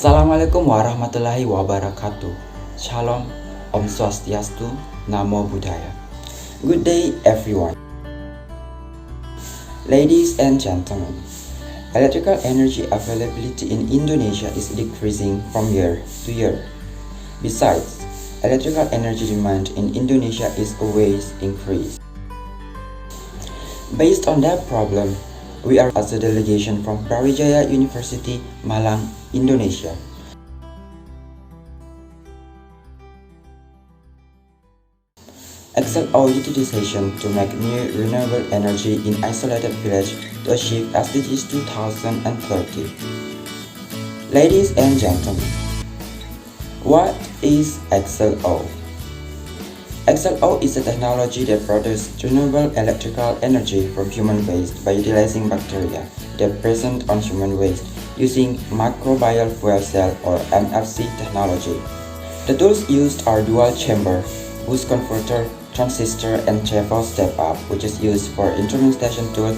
Assalamualaikum warahmatullahi wabarakatuh. Shalom, Om Swastiastu, Namo Buddhaya. Good day everyone. Ladies and gentlemen, electrical energy availability in Indonesia is decreasing from year to year. Besides, electrical energy demand in Indonesia is always increased. Based on that problem, we are as a delegation from Brawijaya University, Malang, Indonesia. EXCEL-OHW utilization to make new renewable energy in isolated village to achieve SDGs 2030. Ladies and gentlemen, what is EXCEL-OHW? EXCEL-OHW is a technology that produces renewable electrical energy from human waste by utilizing bacteria that present on human waste using Microbial fuel cell or MFC technology. The tools used are dual chamber, boost converter, transistor, and TFO step-up, which is used for instrumentation tool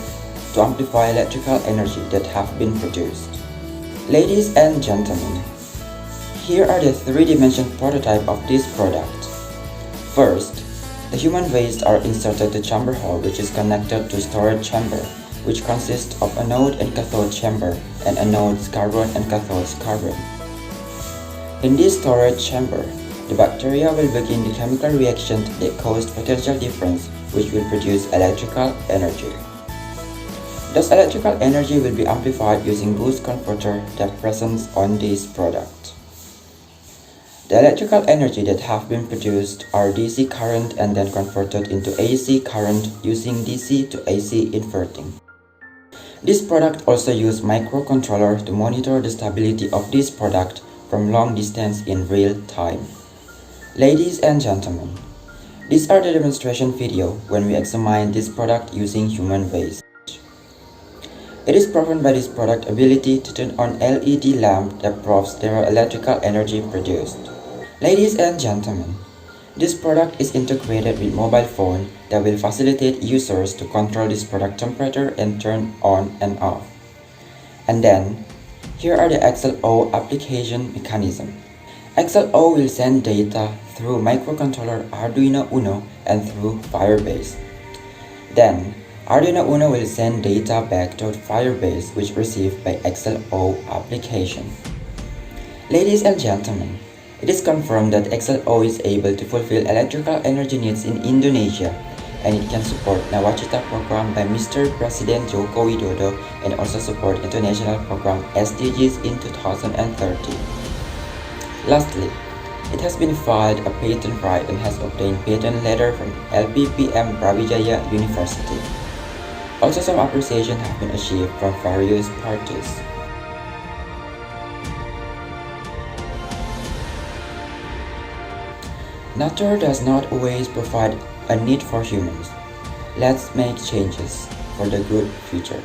to amplify electrical energy that have been produced. Ladies and gentlemen, here are the three-dimension prototype of this product. First, the human waste are inserted to chamber hole, which is connected to storage chamber, which consists of anode and cathode chamber and anodes carbon and cathodes carbon. In this storage chamber, the bacteria will begin the chemical reaction that cause potential difference, which will produce electrical energy. Thus, electrical energy will be amplified using boost converter that presents on this product. The electrical energy that have been produced are DC current and then converted into AC current using DC to AC inverting. This product also uses microcontroller to monitor the stability of this product from long distance in real time. Ladies and gentlemen, these are the demonstration video when we examine this product using human waste. It is proven by this product ability to turn on LED lamp that proves there are electrical energy produced. Ladies and gentlemen, this product is integrated with mobile phone that will facilitate users to control this product temperature and turn on and off. And then, here are the EXCEL-OHW application mechanism. EXCEL-OHW will send data through microcontroller Arduino Uno and through Firebase. Then, Arduino Uno will send data back to Firebase, which received by EXCEL-OHW application. Ladies and gentlemen, it is confirmed that EXCEL-OHW is able to fulfill electrical energy needs in Indonesia, and it can support Nawacita program by Mr. President Joko Widodo and also support international program SDGs in 2030. Lastly, it has been filed a patent right and has obtained patent letter from LPPM Brawijaya University. Also, some appreciation have been achieved from various parties. Nature does not always provide a need for humans. Let's make changes for the good future.